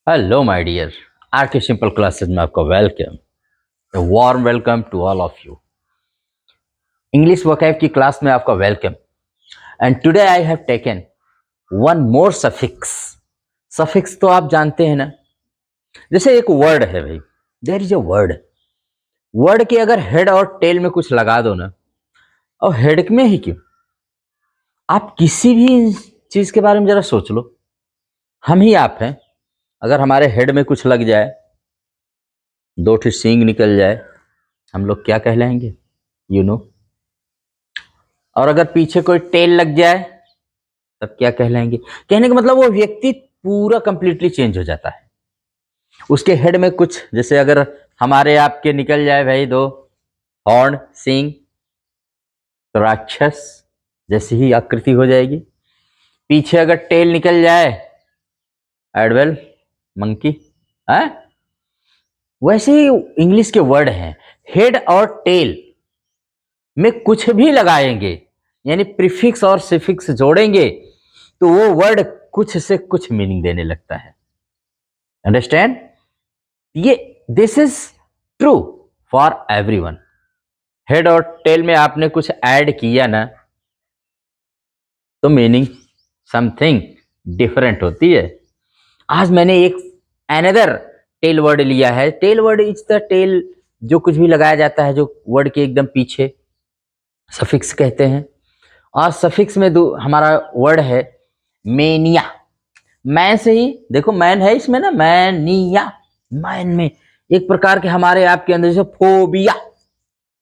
Hello my dear. R K simple classes में आपका welcome. Warm welcome to all of you. English vocab की class में आपका welcome. And today I have taken one more suffix. Suffix तो आप जानते हैं ना, जैसे एक वर्ड है भाई, there is a word. Word के अगर हेड और टेल में कुछ लगा दो ना, और हेड में ही क्यों, आप किसी भी चीज के बारे में जरा सोच लो। हम ही आप हैं, अगर हमारे हेड में कुछ लग जाए, दो ठे सींग निकल जाए, हम लोग क्या कहलाएंगे? You know. और अगर पीछे कोई टेल लग जाए तब क्या कहलाएंगे? कहने का मतलब वो व्यक्ति पूरा कंप्लीटली चेंज हो जाता है। उसके हेड में कुछ, जैसे अगर हमारे आपके निकल जाए भाई दो हॉर्न सिंग, तो राक्षस जैसी ही आकृति हो जाएगी। पीछे अगर टेल निकल जाए, एडवेल मंकी है। वैसे ही इंग्लिश के वर्ड हैं, हेड और टेल में कुछ भी लगाएंगे, यानी प्रीफिक्स और सिफिक्स जोड़ेंगे, तो वो वर्ड कुछ से कुछ मीनिंग देने लगता है। अंडरस्टैंड? ये this is true for everyone. Head और टेल में आपने कुछ ऐड किया ना, तो मीनिंग समथिंग डिफरेंट होती है। आज मैंने एक अनदर टेल वर्ड लिया है। Tail word is the tail, जो कुछ भी लगाया जाता है जो वर्ड के एकदम पीछे, सफिक्स कहते हैं। और सफिक्स में हमारा वर्ड है मेनिया। मैन से ही देखो, मैन है इसमें ना, मैनिया। मैन में एक प्रकार के हमारे आपके अंदर जैसे फोबिया,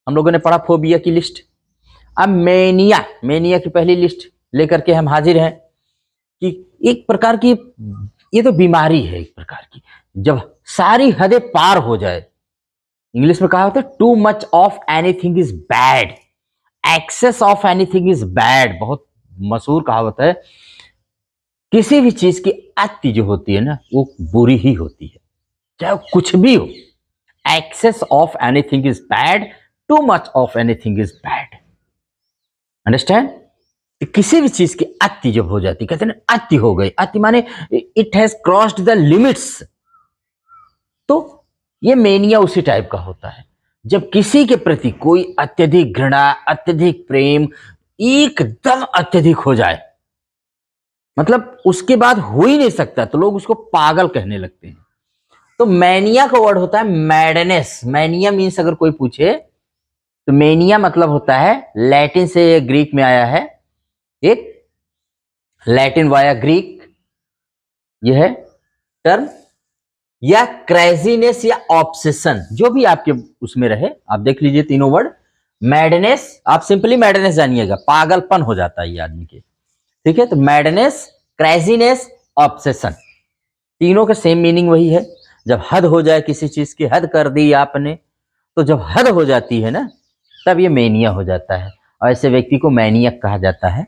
हम लोगों ने पढ़ा फोबिया की लिस्ट। अब मेनिया, मेनिया की पहली लिस्ट लेकर के हम हाजिर हैं कि एक प्रकार की, ये तो बीमारी है एक प्रकार की, जब सारी हदें पार हो जाए। इंग्लिश में कहा होता है too much of anything is bad, excess of anything is bad. बहुत मशहूर कहावत है। किसी भी चीज की अति जो होती है ना, वो बुरी ही होती है, चाहे कुछ भी हो। Excess of anything is bad, too much of anything is bad. Understand? किसी भी चीज की अति जब हो जाती, कहते हैं ना अति हो गई, अति माने it has crossed the limits. तो ये मेनिया उसी टाइप का होता है, जब किसी के प्रति कोई अत्यधिक घृणा, अत्यधिक प्रेम एकदम अत्यधिक हो जाए, मतलब उसके बाद हो ही नहीं सकता, तो लोग उसको पागल कहने लगते हैं। तो मैनिया का वर्ड होता है मैडनेस। मैनिया मीन्स अगर कोई पूछे तो मेनिया मतलब होता है, लैटिन से ग्रीक में आया है, एक लैटिन वाया ग्रीक यह है टर्म, या क्रेजीनेस या ऑब्सेशन, जो भी आपके उसमें रहे, आप देख लीजिए तीनों वर्ड। मैडनेस, आप सिंपली मैडनेस जानिएगा, पागलपन हो जाता है ये आदमी के, ठीक है? तो मैडनेस, क्रेजीनेस, ऑब्सेशन, तीनों के सेम मीनिंग वही है। जब हद हो जाए, किसी चीज की हद कर दी आपने, तो जब हद हो जाती है ना, तब ये मेनिया हो जाता है। और ऐसे व्यक्ति को मैनियक कहा जाता है,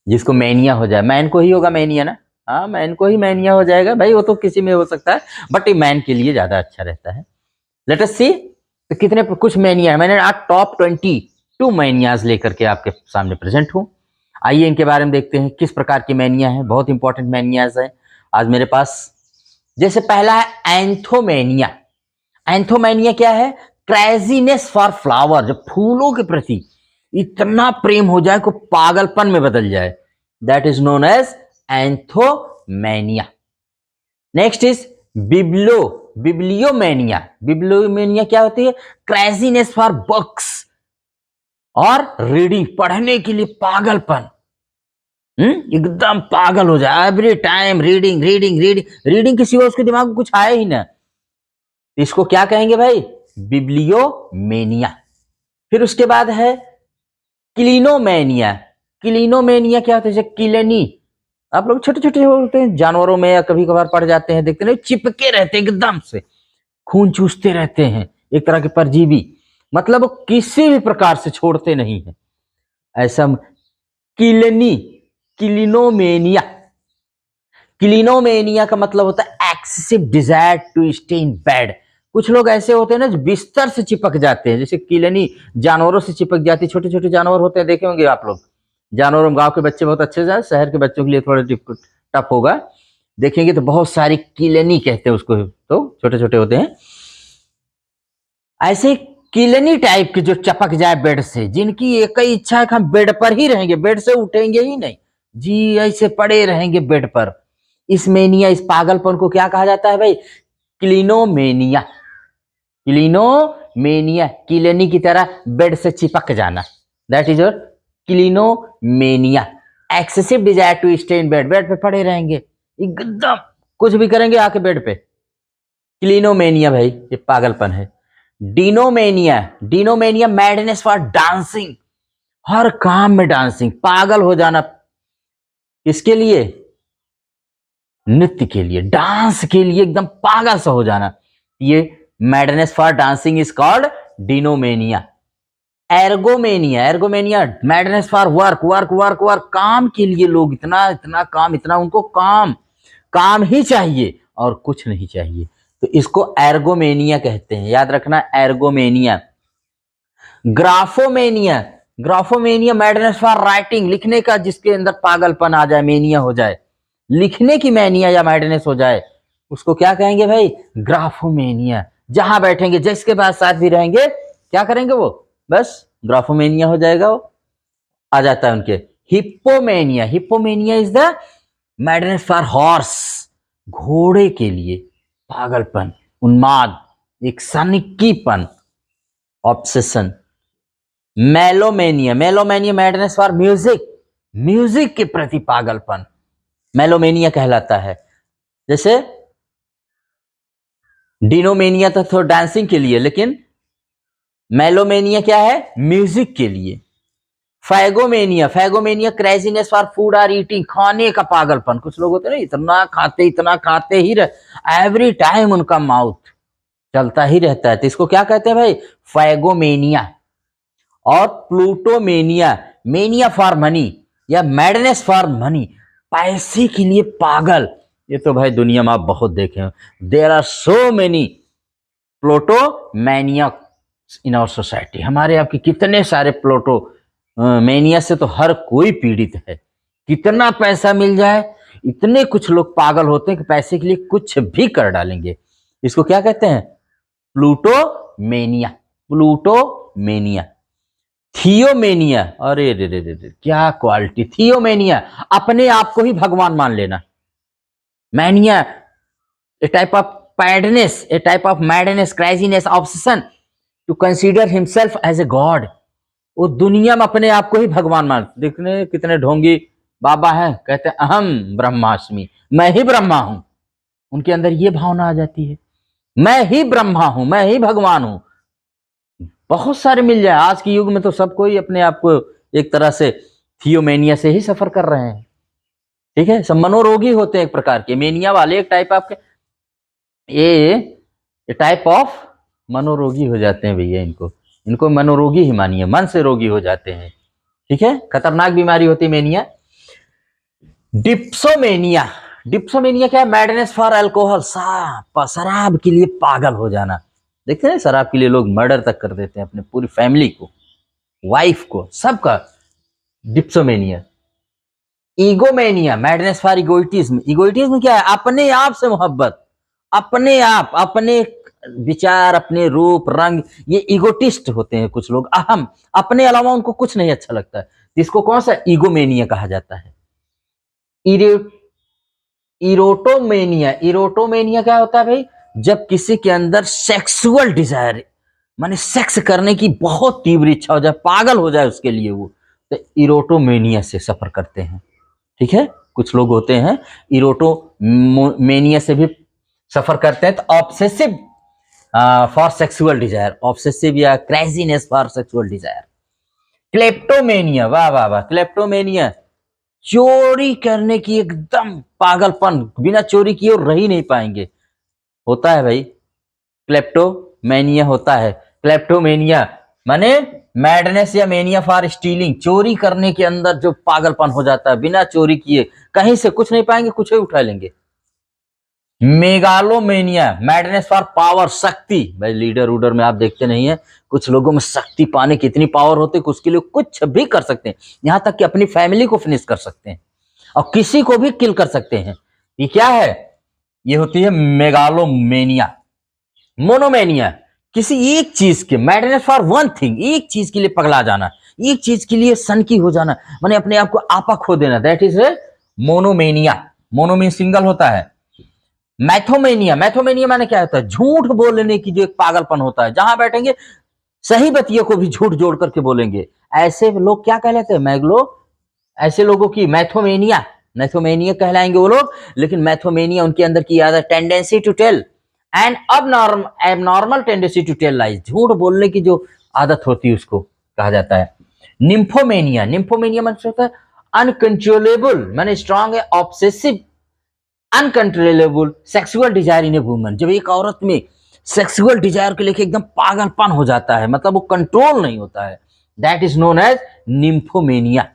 जिसको मैनिया हो जाए। मैन को ही होगा मैनिया ना, हाँ मैन को ही मैनिया हो जाएगा भाई, वो तो किसी में हो सकता है, बट ये मैन के लिए ज्यादा अच्छा रहता है। लेट अस सी तो कितने कुछ मैनिया है। मैंने आज टॉप 22 मैनियाज लेकर के आपके सामने प्रेजेंट हूँ। आइए इनके बारे में देखते हैं किस प्रकार की मैनिया है। बहुत इंपॉर्टेंट मैनियाज है आज मेरे पास। जैसे पहला है एंथोमेनिया। एंथोमेनिया क्या है? क्रेजीनेस फॉर फ्लावर, जब फूलों के प्रति इतना प्रेम हो जाए को पागलपन में बदल जाए, that is known as anthomania. Next is biblio bibliomania. Bibliomania क्या होती है? क्रेजीनेस फॉर बुक्स और रीडिंग, पढ़ने के लिए पागलपन। एकदम पागल हो जाए, every time reading reading reading reading के सिवा उसके दिमाग में कुछ आया ही ना। इसको क्या कहेंगे भाई? बिब्लियोमेनिया। फिर उसके बाद है क्लिनोमेनिया। क्लिनोमेनिया क्या होता है? जैसे किलनी, आप लोग छोटे छोटे होते हैं जानवरों में, या कभी कभार पड़ जाते हैं, देखते नहीं, चिपके रहते हैं एकदम से, खून चूसते रहते हैं, एक तरह के परजीवी, मतलब किसी भी प्रकार से छोड़ते नहीं है, ऐसा किलनी। क्लिनोमेनिया, क्लिनोमेनिया का मतलब होता है excessive desire to stay in bed. कुछ लोग ऐसे होते हैं ना जो बिस्तर से चिपक जाते हैं, जैसे किलनी जानवरों से चिपक जाती है। छोटे छोटे जानवर होते हैं, देखे होंगे आप लोग। जानवरों, गांव के बच्चे बहुत अच्छे से, शहर के बच्चों के लिए थोड़ा टफ होगा। देखेंगे तो बहुत सारी किलनी कहते हैं उसको, तो छोटे छोटे होते हैं ऐसे किलनी टाइप के जो चपक जाए बेड से, जिनकी एक ही इच्छा है कि हम बेड पर ही रहेंगे, बेड से उठेंगे ही नहीं जी, ऐसे पड़े रहेंगे बेड पर। इस मेनिया, इस पागलपन को क्या कहा जाता है भाई? क्लिनोमेनिया। क्लिनोमेनिया, किलनी की तरह बेड से चिपक जाना, that is your clinomania. Excessive desire to stay in bed, bed पे पड़े रहेंगे एकदम, कुछ भी करेंगे आके बेड पे। क्लिनोमेनिया भाई ये पागलपन है। डिनोमेनिया, डिनोमेनिया मैडनेस फॉर डांसिंग, हर काम में डांसिंग, पागल हो जाना किसके लिए? नृत्य के लिए, डांस के लिए एकदम पागल सा हो जाना, ये madness for dancing is called dinomania. Ergomania, ergomania madness for work, work work work, काम के लिए लोग इतना इतना काम, इतना उनको काम, काम ही चाहिए और कुछ नहीं चाहिए, तो इसको एर्गोमेनिया कहते हैं, याद रखना एर्गोमेनिया। ग्राफोमेनिया, ग्राफोमेनिया मैडनेस फॉर राइटिंग, लिखने का, जिसके अंदर पागलपन आ जाए, मेनिया हो जाए, लिखने की मैनिया या मैडनेस हो जाए, उसको क्या कहेंगे भाई? ग्राफोमेनिया। जहां बैठेंगे, जिसके बाद साथ भी रहेंगे, क्या करेंगे वो? बस ग्राफोमेनिया हो जाएगा, वो आ जाता है उनके। Hippomania, hippomania is the madness for horse, घोड़े के लिए पागलपन, उन्माद, एक सनकीपन, obsession. Melomania, melomania madness for music, music के प्रति पागलपन मेलोमेनिया कहलाता है। जैसे डिनोमेनिया तो डांसिंग के लिए, लेकिन मेलोमेनिया क्या है? म्यूजिक के लिए। फैगोमेनिया, फैगोमेनिया क्रेजीनेस फॉर फूड और ईटिंग, खाने का पागलपन, कुछ लोग होते हैं ना इतना खाते ही रहे, एवरी टाइम उनका माउथ चलता ही रहता है, तो इसको क्या कहते हैं भाई? फैगोमेनिया। और प्लूटोमेनिया, मेनिया फॉर मनी या मैडनेस फॉर मनी, पैसे के लिए पागल, ये तो भाई दुनिया में आप बहुत देखे हैं, there are so many plutomaniacs in our society, हमारे आपके कितने सारे प्लूटो मेनिया से तो हर कोई पीड़ित है, कितना पैसा मिल जाए, इतने कुछ लोग पागल होते हैं कि पैसे के लिए कुछ भी कर डालेंगे, इसको क्या कहते हैं? प्लूटोमेनिया, प्लूटोमेनिया। थियोमेनिया, अरे रे रे रे रे, क्या क्वालिटी! थियोमेनिया, अपने आप को ही भगवान मान लेना। Mania, a type of madness, a type of madness, craziness, obsession to consider himself as a god, वो दुनिया में अपने आप को ही भगवान मान, देखने कितने ढोंगी बाबा हैं, कहते हैं अहम ब्रह्मास्मि, मैं ही ब्रह्मा हूं, उनके अंदर ये भावना आ जाती है, मैं ही ब्रह्मा हूं, मैं ही भगवान हूं। बहुत सारे मिल जाए, आज के युग में तो सब कोई अपने आप को एक तरह से थियोमेनिया से ही सफर कर रहे हैं, ठीक है, सब मनोरोगी होते हैं एक प्रकार के, मेनिया वाले एक टाइप आपके, ये टाइप ऑफ मनोरोगी हो जाते हैं भैया, इनको इनको मनोरोगी ही मानिए, मन से रोगी हो जाते हैं, ठीक है, खतरनाक बीमारी होती है मेनिया। डिप्सोमेनिया, डिप्सोमेनिया क्या है? मैडनेस फॉर अल्कोहल, शराब के लिए पागल हो जाना, देखते हैं शराब के लिए लोग मर्डर तक कर देते हैं अपने पूरी फैमिली को, वाइफ को, सबका। डिप्सोमेनिया। ईगोमेनिया, मैडनेस फॉर इगोइटिज्म, इगोइटिज्म क्या है? अपने आप से मोहब्बत, अपने आप, अपने विचार, अपने रूप रंग, ये इगोटिस्ट होते हैं कुछ लोग, अहम, अपने अलावा उनको कुछ नहीं अच्छा लगता है, इसको कौन सा? ईगोमेनिया कहा जाता है। इरोटोमेनिया, इरोटोमेनिया क्या होता है भाई? जब किसी के अंदर सेक्सुअल डिजायर, माने सेक्स करने की बहुत तीव्र इच्छा हो जाए, पागल हो जाए उसके लिए वो, तो इरोटोमेनिया से सफर करते हैं, ठीक है, कुछ लोग होते हैं इरोटोमेनिया से भी सफर करते हैं। तो obsessive for sexual desire, obsessive या craziness for sexual desire. Kleptomania, वाह वाह वाह, क्लेप्टोमेनिया, चोरी करने की एकदम पागलपन, बिना चोरी किए रह ही नहीं पाएंगे, होता है भाई, क्लेप्टोमेनिया होता है। क्लेप्टोमेनिया माने मैडनेस या मेनिया फॉर स्टीलिंग, चोरी करने के अंदर जो पागलपन हो जाता है, बिना चोरी किए कहीं से कुछ नहीं पाएंगे, कुछ ही उठा लेंगे। मेगालोमेनिया, मैडनेस फॉर पावर, शक्ति, भाई लीडर उडर में आप देखते नहीं है, कुछ लोगों में शक्ति पाने की इतनी पावर होती है कि उसके लिए कुछ भी कर सकते हैं, यहां तक कि अपनी फैमिली को फिनिश कर सकते हैं और किसी को भी किल कर सकते हैं, ये क्या है? ये होती है मेगालोमेनिया। मोनोमेनिया, किसी एक चीज के, मैडनेस फॉर वन थिंग, एक चीज के लिए पगला जाना, एक चीज के लिए सनकी हो जाना, माने अपने आप को आपा खो देना, that is a monomania. Mono mean single होता है। मैथोमेनिया, मैथोमेनिया माने क्या होता है? झूठ बोलने की जो एक पागलपन होता है, जहां बैठेंगे सही बतियों को भी झूठ जोड़ करके बोलेंगे, ऐसे लोग क्या कहलाते हैं? मैग्लो। ऐसे लोगों की मैथोमेनिया, मैथोमेनिया कहलाएंगे वो लोग। लेकिन मैथोमेनिया उनके अंदर की आदत, टेंडेंसी टू टेल एंड अब abnormal tendency to tell lies, झूठ बोलने की जो आदत होती है उसको कहा जाता है निम्फोमेनिया। निम्फोमेनिया मतलब होता है अनकंट्रोलेबल, माने स्ट्रांग है, obsessive, uncontrollable sexual Dzire in a woman. जब एक औरत में सेक्सुअल डिजायर को लेकर एकदम पागलपन हो जाता है, मतलब वो कंट्रोल नहीं होता है, that is known as nymphomania.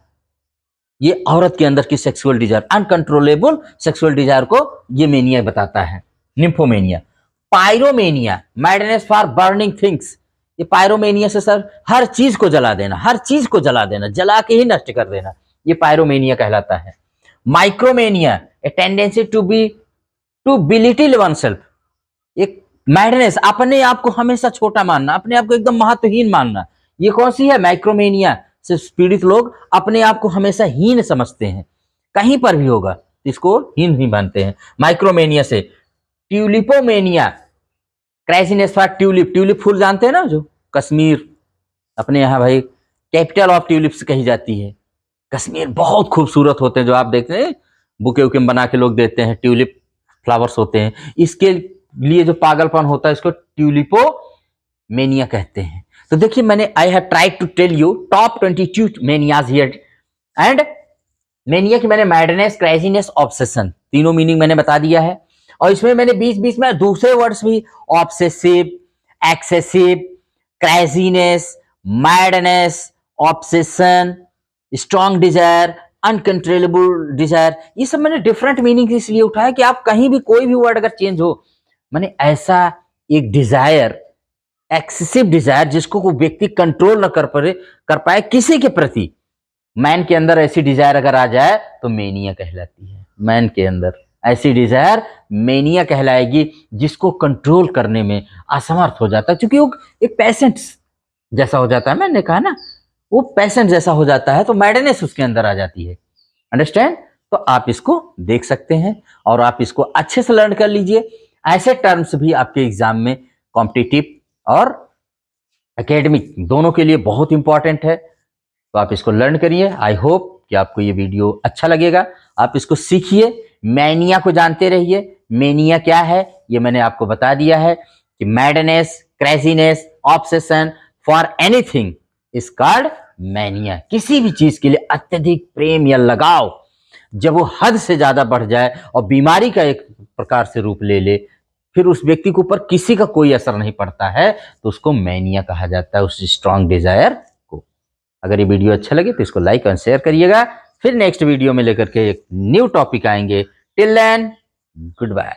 ये औरत के अंदर की sexual desire, uncontrollable sexual desire को ये मेनिया बताता है, nymphomania. Pyromania, madness for burning things. ये पायरोमेनिया से सर हर चीज को जला देना, हर चीज को जला देना, जला के ही नष्ट कर देना, ये पायरोमेनिया कहलाता है। Micromania, a tendency to belittle oneself. एक मैडनेस, अपने आप को हमेशा छोटा मानना, अपने आप को एकदम महत्वहीन मानना, ये कौन सी है? माइक्रोमेनिया से पीड़ित लोग अपने आप को हमेशा हीन समझते हैं, कहीं पर भी होगा इसको हीन ही मानते हैं, माइक्रोमेनिया से। ट्यूलिपोमेनिया, क्राइसिनेस फॉर ट्यूलिप। ट्यूलिप फूल जानते हैं ना, जो कश्मीर अपने यहाँ भाई कैपिटल ऑफ ट्यूलिप्स कही जाती है। कश्मीर बहुत खूबसूरत होते हैं, जो आप देखते हैं बुके उके बना के लोग देते हैं, ट्यूलिप फ्लावर्स होते हैं। इसके लिए जो पागलपन होता है इसको ट्यूलिपो मेनिया कहते हैं। तो देखिए, मैंने I have tried to tell you top 22 manias here and mania की मैंने मैडनेस, क्रेजीनेस, ऑब्सेशन, तीनों मीनिंग मैंने बता दिया है। और इसमें मैंने बीच बीच में दूसरे वर्ड्स भी, obsessive, excessive, craziness, madness, obsession, strong desire, uncontrollable desire, ये सब मैंने डिफरेंट मीनिंग इसलिए उठाया कि आप कहीं भी कोई भी वर्ड अगर चेंज हो, मैंने ऐसा एक डिजायर, एक्सेसिव डिजायर, जिसको कोई व्यक्ति कंट्रोल न कर पाए किसी के प्रति, मैन के अंदर ऐसी डिजायर अगर आ जाए तो मेनिया कहलाती है। मैन के अंदर ऐसी डिजायर मेनिया कहलाएगी, जिसको कंट्रोल करने में असमर्थ हो जाता है, क्योंकि वो एक पेशेंट जैसा हो जाता है। मैंने कहा ना, वो पेशेंट जैसा हो जाता है, तो मैडनेस उसके अंदर आ जाती है। अंडरस्टैंड? तो आप इसको देख सकते हैं और आप इसको अच्छे से लर्न कर लीजिए। ऐसे टर्म्स भी आपके एग्जाम में कॉम्पिटिटिव और एकेडमिक दोनों के लिए बहुत इंपॉर्टेंट है, तो आप इसको लर्न करिए। आई होप कि आपको ये वीडियो अच्छा लगेगा, आप इसको सीखिए, मैनिया को जानते रहिए। मेनिया क्या है ये मैंने आपको बता दिया है कि madness, craziness, obsession for anything is called mania. किसी भी चीज के लिए अत्यधिक प्रेम या लगाव जब वो हद से ज्यादा बढ़ जाए और बीमारी का एक प्रकार से रूप ले ले, फिर उस व्यक्ति के ऊपर किसी का कोई असर नहीं पड़ता है, तो उसको मैनिया कहा जाता है, उस स्ट्रॉन्ग डिजायर को। अगर ये वीडियो अच्छा लगे तो इसको लाइक और शेयर करिएगा। फिर नेक्स्ट वीडियो में लेकर के एक न्यू टॉपिक आएंगे। Till then, good bye.